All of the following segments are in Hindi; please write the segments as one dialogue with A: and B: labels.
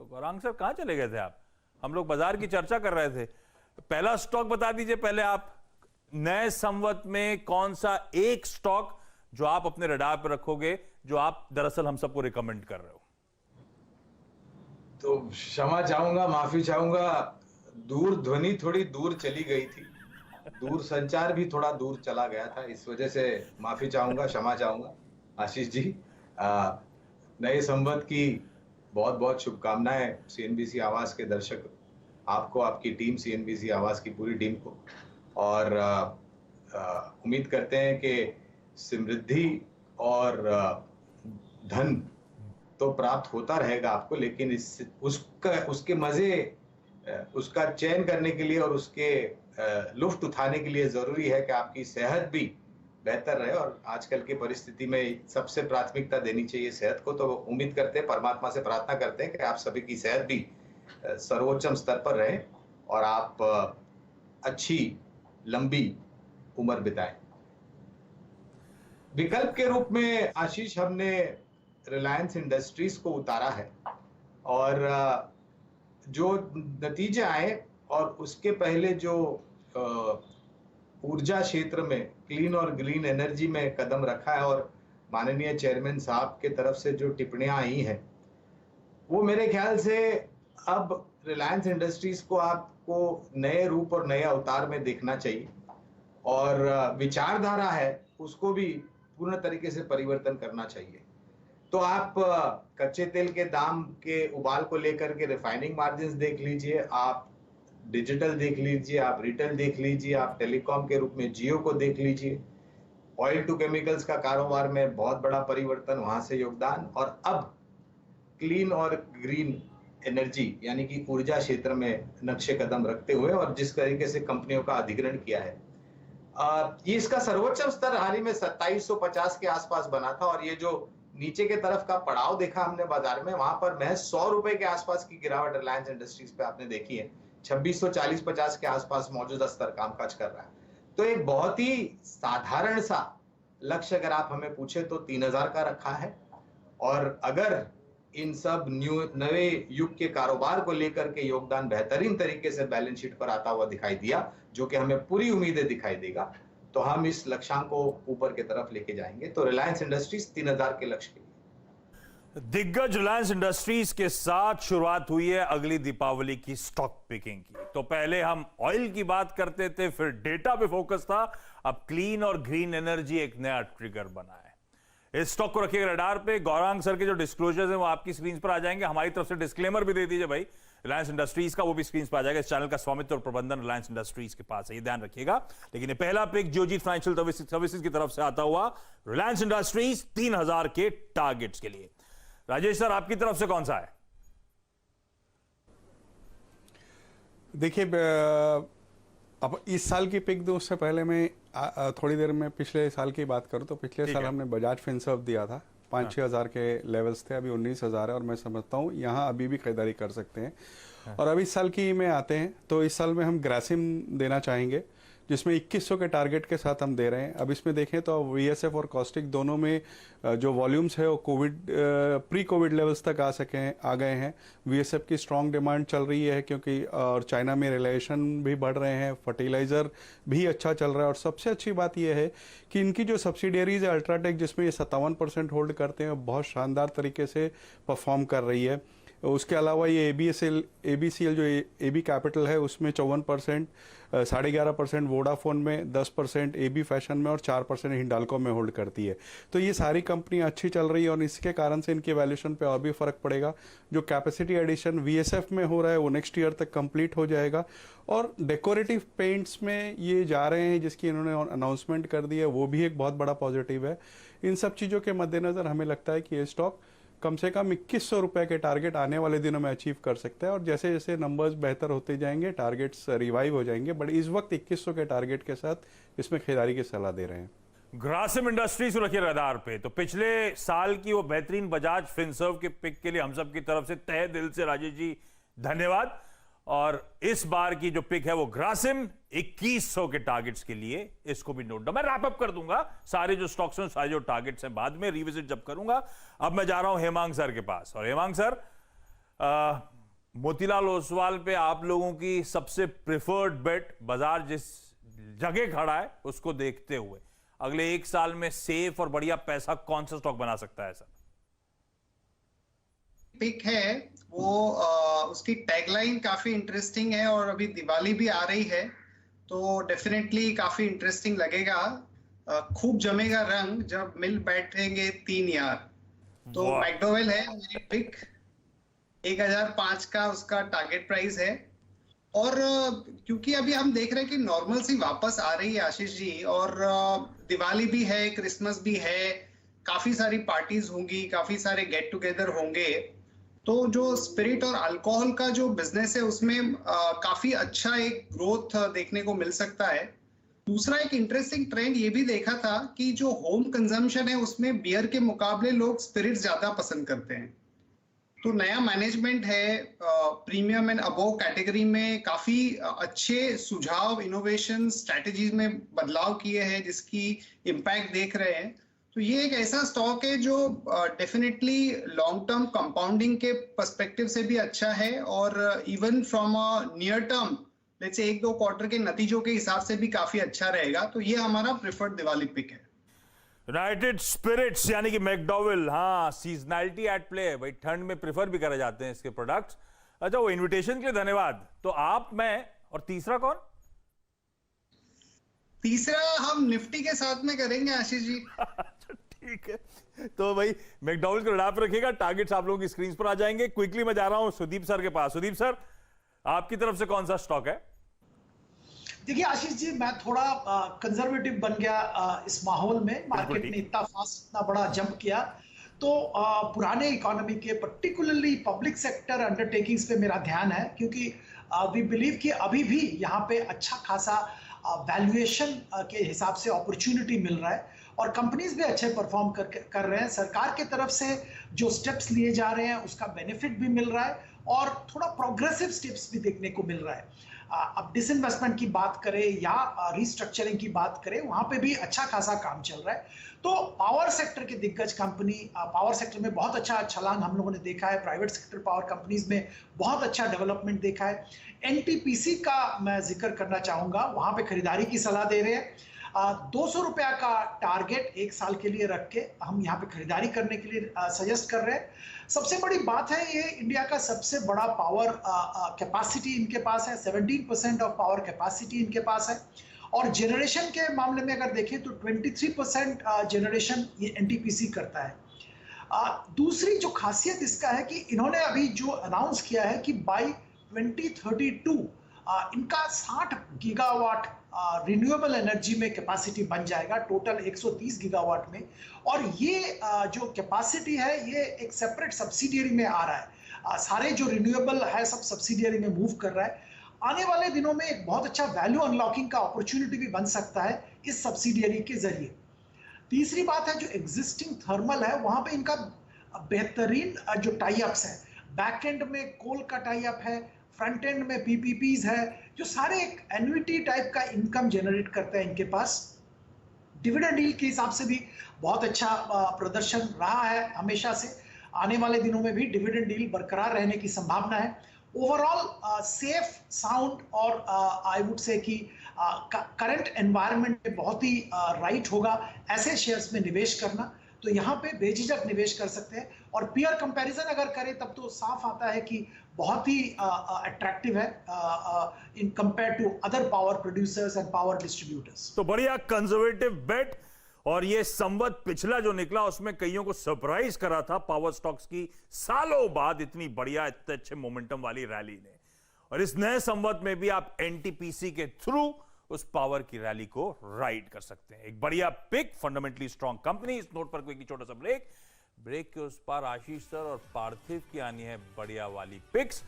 A: तो गौरांग सर कहां चले गए थे आप? हम लोग बाजार की चर्चा कर रहे थे। पहला स्टॉक बता दीजिए पहले आप, नए संवत में कौन सा एक स्टॉक जो आप अपने रडार पर रखोगे, जो आप दरअसल हम सबको रिकमेंड कर रहे हो?
B: तो क्षमा चाहूंगा, माफी चाहूंगा, दूर ध्वनि थोड़ी दूर चली गई थी, दूर संचार भी थोड़ा दूर चला गया था, इस वजह से माफी चाहूंगा, क्षमा चाहूंगा आशीष जी। नए संवत की बहुत बहुत शुभकामनाएं सीएनबीसी आवाज के दर्शक, आपको, आपकी टीम, सीएनबीसी आवाज की पूरी टीम को। और उम्मीद करते हैं कि समृद्धि और धन तो प्राप्त होता रहेगा आपको, लेकिन इस उसके मजे, उसका चयन करने के लिए और उसके लुफ्त उठाने के लिए जरूरी है कि आपकी सेहत भी बेहतर रहे। और आजकल की परिस्थिति में सबसे प्राथमिकता देनी चाहिए सेहत को। तो उम्मीद करते हैं, परमात्मा से प्रार्थना करते हैं कि आप सभी की सेहत भी सर्वोच्च स्तर पर रहे और आप अच्छी लंबी उम्र बिताएं। विकल्प के रूप में आशीष, हमने रिलायंस इंडस्ट्रीज को उतारा है और जो नतीजे आए और उसके पहले जो ऊर्जा क्षेत्र में क्लीन और ग्रीन एनर्जी में कदम रखा है और माननीय चेयरमैन साहब के तरफ से जो टिप्पणियां आई हैं, वो मेरे ख्याल से अब रिलायंस इंडस्ट्रीज को आपको नए रूप और नए अवतार में देखना चाहिए और विचारधारा है उसको भी पूर्ण तरीके से परिवर्तन करना चाहिए। तो आप कच्चे तेल के दाम के उबाल को लेकर के रिफाइनिंग मार्जिन्स देख लीजिए, आप डिजिटल देख लीजिए, आप रिटेल देख लीजिए, आप टेलीकॉम के रूप में जियो को देख लीजिए, ऑयल टू केमिकल्स का कारोबार में बहुत बड़ा परिवर्तन, वहां से योगदान, और अब क्लीन और ग्रीन एनर्जी यानी कि ऊर्जा क्षेत्र में नक्शे कदम रखते हुए और जिस तरीके से कंपनियों का अधिग्रहण किया है, ये इसका सर्वोच्च स्तर हाल ही में 2750 के आसपास बना था और ये जो नीचे के तरफ का पड़ाव देखा हमने बाजार में, वहां पर महज 100 रुपए के आसपास की गिरावट रिलायंस इंडस्ट्रीज पे आपने देखी है। 2640-50 के आसपास मौजूदा स्तर कामकाज कर रहा है। तो एक बहुत ही साधारण सा लक्ष्य अगर आप हमें पूछे तो 3000 का रखा है और अगर इन सब नए युग के कारोबार को लेकर के योगदान बेहतरीन तरीके से बैलेंस शीट पर आता हुआ दिखाई दिया, जो कि हमें पूरी उम्मीदें दिखाई देगा, तो हम इस लक्ष्यांक को ऊपर की तरफ लेके जाएंगे। तो रिलायंस इंडस्ट्रीज 3000 के लक्ष्य के लिए।
A: दिग्गज रिलायंस इंडस्ट्रीज के साथ शुरुआत हुई है अगली दीपावली की स्टॉक पिकिंग की। तो पहले हम ऑयल की बात करते थे, फिर डेटा पे फोकस था, अब क्लीन और ग्रीन एनर्जी एक नया ट्रिगर बना है। इस स्टॉक को रखिएगा रडार पे। गौरांग सर के जो डिस्क्लोजर्स हैं वो आपकी स्क्रीन पर आ जाएंगे। हमारी तरफ से डिस्क्लेमर भी दे दीजिए भाई, रिलायंस इंडस्ट्रीज का, वो भी स्क्रीन पर आ जाएगा। इस चैनल का स्वामित्व और प्रबंधन रिलायंस इंडस्ट्रीज के पास है, ये ध्यान रखिएगा। लेकिन ये पहला पिक जियोजीत फाइनेंशियल सर्विसेज की तरफ से आता हुआ रिलायंस इंडस्ट्रीज 3000 के टारगेट्स के लिए। राजेश सर, आपकी तरफ से कौन सा है?
C: देखिए, अब इस साल की पिक दूं उससे पहले मैं थोड़ी देर में पिछले साल की बात करूं तो पिछले साल हमने बजाज फिनसर्व दिया था, 5-6 हज़ार के लेवल्स थे, अभी 19,000 है और मैं समझता हूं यहां अभी भी खरीदारी कर सकते हैं। और अब इस साल की में आते हैं तो इस साल में हम ग्रासिम देना चाहेंगे जिसमें 2100 के टारगेट के साथ हम दे रहे हैं। अब इसमें देखें तो वीएसएफ और कॉस्टिक दोनों में जो वॉल्यूम्स है वो प्री कोविड लेवल्स तक आ गए हैं। वीएसएफ की स्ट्रांग डिमांड चल रही है क्योंकि और चाइना में रिलेशन भी बढ़ रहे हैं, फर्टिलाइज़र भी अच्छा चल रहा है। और सबसे अच्छी बात यह है कि इनकी जो सब्सिडियरीज है अल्ट्राटेक, जिसमें ये 57% होल्ड करते हैं, बहुत शानदार तरीके से परफॉर्म कर रही है। उसके अलावा ये एबीसीएल जो एबी कैपिटल है उसमें 54%, 11.5% वोडाफोन में, 10% एबी फैशन में और 4% हिंडाल्को में होल्ड करती है। तो ये सारी कंपनियां अच्छी चल रही है और इसके कारण से इनके वैल्यूएशन पे और भी फर्क पड़ेगा। जो कैपेसिटी एडिशन वीएसएफ में हो रहा है वो नेक्स्ट ईयर तक कंप्लीट हो जाएगा। और डेकोरेटिव पेंट्स में ये जा रहे हैं जिसकी इन्होंने अनाउंसमेंट कर दी है, वो भी एक बहुत बड़ा पॉजिटिव है। इन सब चीज़ों के मद्देनज़र हमें लगता है कि ये स्टॉक कम से कम 2100 रुपए के टारगेट आने वाले दिनों में अचीव कर सकते हैं और जैसे जैसे नंबर्स बेहतर होते जाएंगे टारगेट्स रिवाइव हो जाएंगे। बट इस वक्त 2100 के टारगेट के साथ इसमें खरीदारी की सलाह दे रहे हैं।
A: ग्रासिम इंडस्ट्रीज रखिए रडार पे। तो पिछले साल की वो बेहतरीन बजाज फिनसर्व के पिक के लिए हम सब की तरफ से तहे दिल से राजेश जी धन्यवाद। और इस बार की जो पिक है वो ग्रासिम 2100 के टारगेट्स के लिए, इसको भी नोट डाउन। मैं रैप अप कर दूंगा सारे जो स्टॉक्स हैं, सारे जो टारगेट्स हैं बाद में रिविजिट जब करूंगा। अब मैं जा रहा हूं हेमांग सर के पास। और हेमांग सर, मोतीलाल ओसवाल पे आप लोगों की सबसे प्रिफर्ड बेट, बाजार जिस जगह खड़ा है उसको देखते हुए अगले 1 साल में सेफ और बढ़िया पैसा कौन सा स्टॉक बना सकता है सर?
D: पिक है वो उसकी टैगलाइन काफी इंटरेस्टिंग है और अभी दिवाली भी आ रही है तो डेफिनेटली काफी इंटरेस्टिंग लगेगा। खूब जमेगा रंग जब मिल बैठेंगे 3 यार। तो
A: वाह।
D: मैकडोवेल है मेरी पिक, 1005 का उसका टारगेट प्राइस है। और क्योंकि अभी हम देख रहे हैं कि नॉर्मल सी वापस आ रही है आशीष जी, और दिवाली भी है, क्रिसमस भी है, काफी सारी पार्टीज होंगी, काफी सारे गेट टुगेदर होंगे, तो जो स्पिरिट और अल्कोहल का जो बिजनेस है उसमें काफी अच्छा एक ग्रोथ देखने को मिल सकता है। दूसरा एक इंटरेस्टिंग ट्रेंड ये भी देखा था कि जो होम कंजम्पशन है उसमें बियर के मुकाबले लोग स्पिरिट ज्यादा पसंद करते हैं। तो नया मैनेजमेंट है, प्रीमियम एंड अबोव कैटेगरी में काफी अच्छे सुझाव, इनोवेशन, स्ट्रेटजीज में बदलाव किए हैं जिसकी इम्पैक्ट देख रहे हैं। तो ये एक ऐसा स्टॉक है जो डेफिनेटली लॉन्ग टर्म कंपाउंडिंग के पर्सपेक्टिव से भी अच्छा है और even from a near term let's say 1-2 quarter के नतीजों के हिसाब से भी काफी अच्छा रहेगा। तो ये हमारा प्रेफर्ड दिवाली पिक है।
A: यूनाइटेड स्पिरिट्स यानी कि मैकडोवेल, हाँ, सीजनैलिटी एट प्ले है भाई, ठंड में प्रिफर भी करे जाते हैं इसके प्रोडक्ट्स। अच्छा, वो इनविटेशन के लिए धन्यवाद। तो आप, मैं और तीसरा कौन?
D: तीसरा हम निफ्टी के साथ में करेंगे आशीष जी।
A: ठीक है, तो भाई मैकडोवेल को लड़ा पे रखिएगा, टारगेट्स आप लोगों की स्क्रीन पर आ जाएंगे। क्विकली मैं जा रहा हूं सुदीप सर के पास। सुदीप सर, आपकी तरफ से कौन सा स्टॉक है?
E: देखिए आशीष जी, मैं थोड़ा कंजर्वेटिव बन गया इस माहौल में। मार्केट ने इतना फास्ट, इतना बड़ा जंप किया, तो पुराने इकोनॉमी के पर्टिकुलरली पब्लिक सेक्टर अंडरटेकिंग्स पे मेरा ध्यान है, क्योंकि वी बिलीव कि अभी भी यहाँ पे अच्छा खासा वैल्यूएशन के हिसाब से अपॉर्चुनिटी मिल रहा है और कंपनीज भी अच्छे परफॉर्म कर रहे हैं। सरकार के तरफ से जो स्टेप्स लिए जा रहे हैं उसका बेनिफिट भी मिल रहा है और थोड़ा प्रोग्रेसिव स्टेप्स भी देखने को मिल रहा है। अब डिसइन्वेस्टमेंट की बात करें या रिस्ट्रक्चरिंग की बात करें, वहां पे भी अच्छा खासा काम चल रहा है। तो पावर सेक्टर के दिग्गज कंपनी, पावर सेक्टर में बहुत अच्छा छलांग हम लोगों ने देखा है। प्राइवेट सेक्टर पावर कंपनीज में बहुत अच्छा डेवलपमेंट देखा है। एनटीपीसी का मैं जिक्र करना चाहूंगा, वहां पे खरीदारी की सलाह दे रहे हैं। 200 रुपया का टारगेट 1 साल के लिए रख के हम यहाँ पे खरीदारी करने के लिए सजेस्ट कर रहे हैं। सबसे बड़ी बात है, ये इंडिया का सबसे बड़ा पावर कैपेसिटी इनके पास है। 17% ऑफ पावर कैपेसिटी इनके पास है और जनरेशन के मामले में अगर देखें तो 23% जनरेशन ये एनटीपीसी करता है। दूसरी जो खासियत इसका है कि इन्होंने अभी जो अनाउंस किया है कि बाय 2032 इनका 60 गीगावाट रिन्यूएबल एनर्जी में कैपेसिटी बन जाएगा, टोटल 130 गीगावाट में। और ये जो कैपेसिटी है ये एक सेपरेट सब्सिडियरी में आ रहा है। सारे जो रिन्यूएबल है सब सब्सिडियरी में मूव कर रहा है। आने वाले दिनों में एक बहुत अच्छा वैल्यू अनलॉकिंग का अपॉर्चुनिटी भी बन सकता है इस सब्सिडियरी के जरिए। तीसरी बात है, जो एग्जिस्टिंग थर्मल है वहां पे इनका बेहतरीन जो टाई अप्स है, बैक एंड में कोल का टाई अप है, फ्रंट एंड में पीपीपीज है, जो सारे एक एन्युटी टाइप का इनकम जनरेट करते हैं इनके पास। डिविडेंड डील के हिसाब से भी बहुत अच्छा प्रदर्शन रहा है हमेशा से। आने वाले दिनों में भी डिविडेंड डील बरकरार रहने की संभावना है। ओवरऑल सेफ, साउंड और आई वुड से कि करंट एनवायरनमेंट में बहुत ही राइट होगा ऐसे शेयर्स में निवेश करना। तो यहाँ पे बेझिझक निवेश कर सकते हैं और पीयर कंपैरिजन अगर करें तब तो साफ आता है कि बहुत ही अट्रैक्टिव है in compare to other power producers and power distributors.
A: तो बढ़िया कंजर्वेटिव बेट। और ये संवत पिछला जो निकला उसमें कईयों को सरप्राइज करा था पावर स्टॉक्स की, सालों बाद इतनी बढ़िया, इतने अच्छे मोमेंटम वाली रैली ने। और इस नए संवत में भी आप एनटीपीसी के थ्रू उस पावर की रैली को राइड कर सकते हैं। एक बढ़िया पिक, फंडामेंटली स्ट्रॉन्ग कंपनी। इस नोट पर कोई छोटा सा ब्रेक के उस पार आशीष सर और पार्थिव की आनी है बढ़िया वाली पिक्स।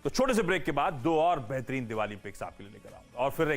A: तो छोटे से ब्रेक के बाद 2 और बेहतरीन दिवाली पिक्स आपके लिए लेकर आऊंगा और फिर